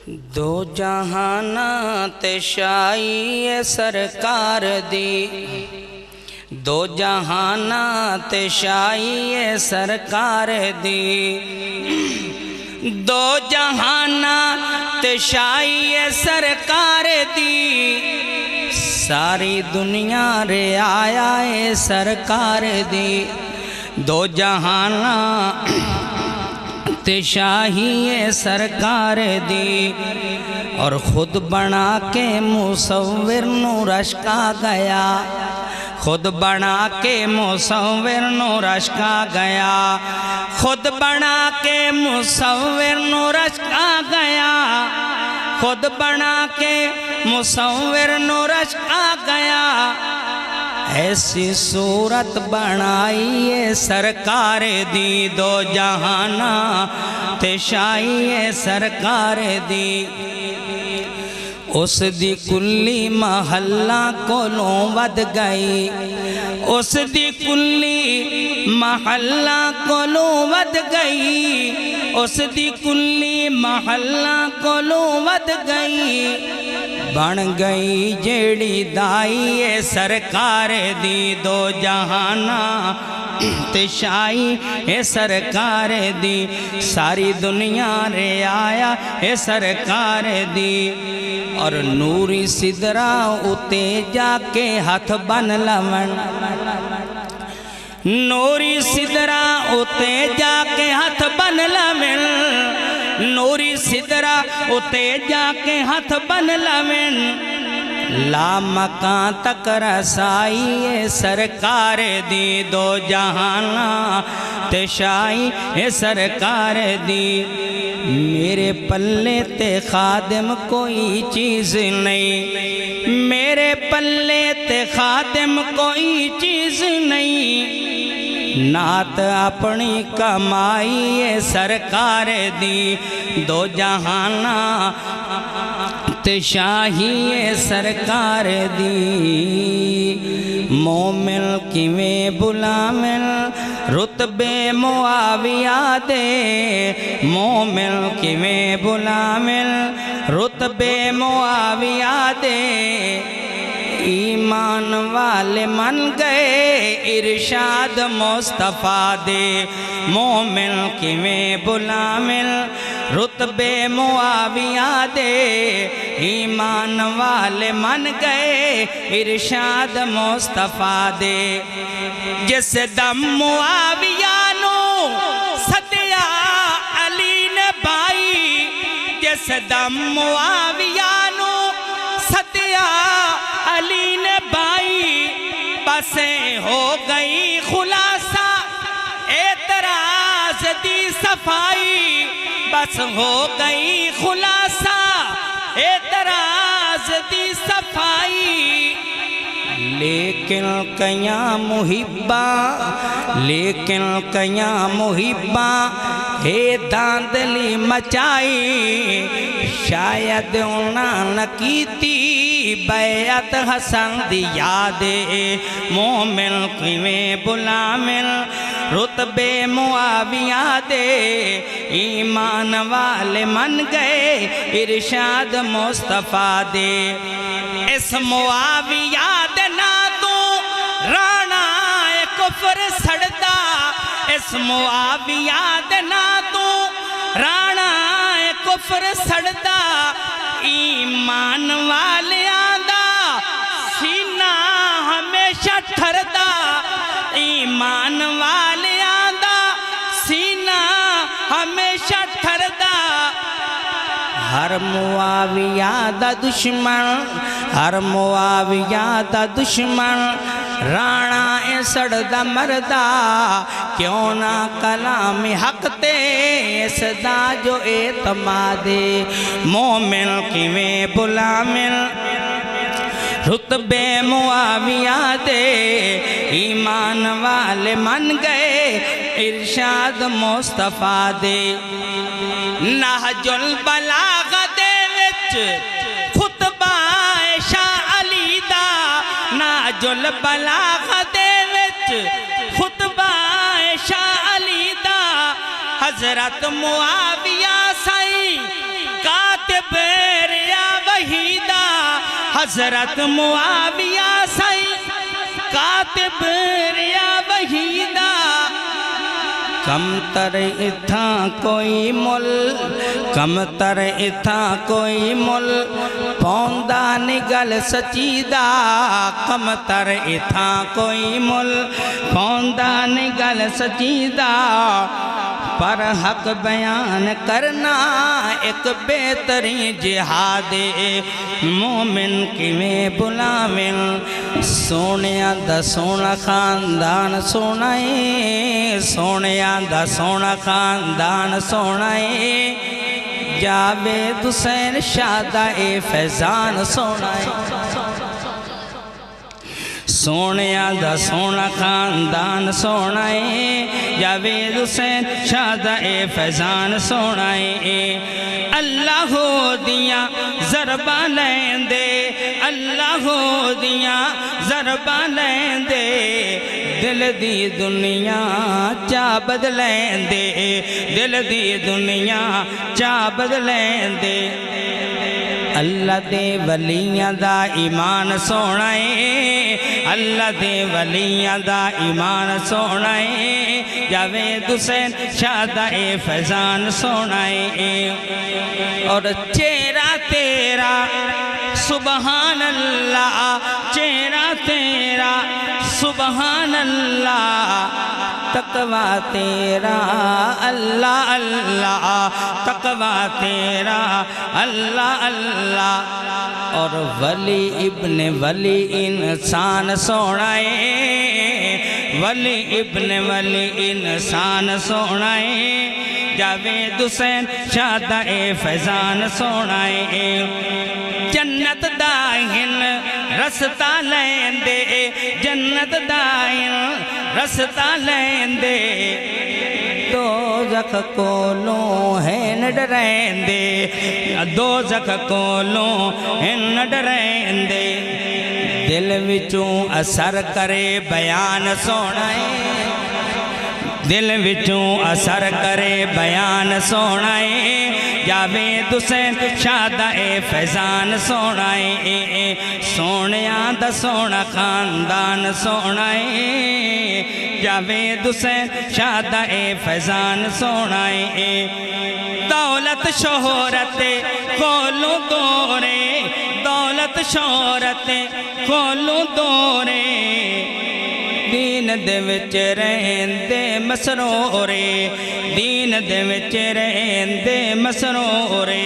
دو جہاناں تے شائی سرکار دی، دو جہاناں تے شائی سرکار دی، دو جہاناں تے شائی سرکار دی، ساری دنیا رے آیا ہے سرکار دی، دو جہاناں تے شاہی سرکار دی، اور خود بنا کے مصور نو رشکا گیا، خود بنا کے مصور نو رشکا گیا، خود بنا کے مصور نو رشکا گیا، خود بنا کے مصور نو رشکا گیا، ایسی صورت بنائی ہے سرکار دی، دو جہاناں تے شائی ہے سرکار دی، اس دی کلی محلہ کولوں ود گئی، اس دی کلی محلہ کولوں ود گئی، اس دی کلی محلہ کولوں ود گئی، بن گئی جیڑی دائی ہے سرکار دی، دو جہاناں تے شائی ہے سرکار دی، ساری دنیا رے آیا ہے سرکار دی، اور نوری صدرہ اتے جا کے ہاتھ بن لون، نوری صدرہ اتے جا کے ہاتھ بن لون، نوری صدرہ اتے جا کے ہاتھ بن لون، لا مکان تک رسائی ہے سرکار دی، دو جہاناں تے شائی ہے سرکار دی، میرے پلے تے خادم کوئی چیز نہیں، میرے پلے تے خادم کوئی چیز نہیں، نعت اپنی کمائی ہے سرکار دی، دو جہاناں تے شاہی ہے سرکار دی، مومن کیویں بلامن رتبے معاویہ دے، مومن کیویں بلامن رتبے معاویہ دے، ایمان والے من گئے ارشاد مصطفیٰ دے، مومن کیویں بلامن رتبے معاویہ دے، ایمان والے من گئے ارشاد مصطفیٰ دے، جس دم معاویہ نو صدیہ علی نے بائی، جس دم معاویہ نو صدیہ علی نے بائی، بسیں ہو گئی خلاصہ اعتراض دی صفائی، بس ہو گئی خلاصہ اعتراض دی صفائی، لیکن کیاں محبہ، لیکن کیاں محبہ ہے داندلی مچائی، شاید انہاں نکیتی بیعت حسن دی یادے، مومن کیویں بلامن رتبے معاویہ دے، ایمان والے من گئے ارشاد مصطفیٰ دے، اس معاویہ دے نا تو رانا کفر سڑدا، اس معاویہ دے نا تو رانا کفر سڑدا، ایمان والیاں دا سینہ ہمیشہ ٹھردا، ایمان والیاں دا سینہ ہمیشہ ٹھردا، ہر معاویہ دا دشمن، ہر معاویہ دا دشمن رانا سڑدا مردہ، کیوں نہ کلام حق تے اس دا جو اعتماد، مومن کیویں بلامن رتبے معاویہ دے، ایمان والے من گئے ارشاد مصطفیٰ دے، نہج البلاغہ دے وچ خطبہ شاہ علی دا، نہج البلاغہ دے وچ خطبہ شاہ علی دا، حضرت معاویہ سائیں کاتب حضرت معاویہ سائی کاتب ریا وحیدہ کم تر اتھاں کوئی مل کم تر اتھاں کوئی مل پوندا نگل سچیدہ کم تر اتھاں کوئی مل پوندا نگل سچیدہ پر حق بیان کرنا ایک بہترین جہاد مومن کی میں بلاویں سونیاں دا سونا خاندان سونائے سونیاں دا سونا خاندان سونائے جاوید حسین شادہ فیضان سونائے سونیاں دا سونا خاندان سونائے جاوید حسین شادہ فیضان سونائے اللہ ہو دیاں ضربہ لین دے اللہ ہو دیاں ضربہ لین دے دل دی دنیا چا بدلین دے دل دی دنیا چا بدلین دے اللہ دے ولیاں دا ایمان سونائے اللہ دے ولیاں دا ایمان سونائے جاوید حسین شادہ فیضان سونائے اور چہرہ تیرا سبحان اللہ چہرہ تیرا سبحان اللہ تقوی تیرا اللہ اللہ تقوی تیرا اللہ اللہ اور ولی ابن ولی انسان سونائے ولی ابن ولی انسان سونائے جاوید حسین شادہ فیضان سونائے جنت داہن رستہ لین دے جنت داہن رستہ لین دے دوزخ کولوں ہے نہ ڈرین دے دوزخ کولوں ہے نہ ڈرین دے دل وچوں اثر کرے بیان سونائے دل وچوں اثر کرے بیان سونائے جاوید حسین شادہ فیضان سونائے سونیاں دا سونا خاندان سونائے جاوید حسین شادہ فیضان سونائے دولت شہرت کولوں دورے دولت شہرت کولوں دورے دین دے وچ رہندے مسرورے دین دے وچ رہندے مسرورے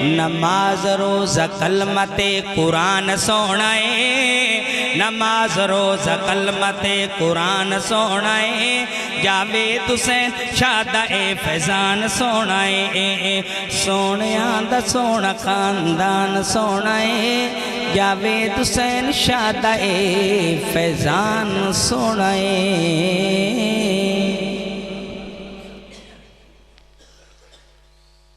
نماز روزہ کلمت قرآن سونائے نماز روزہ کلمت قرآن سونائے جاوید حسین شادہ فیضان سونائے سونیاں دا سونا خاندان سونائے جاوید حسین شادہ فیضان سونائے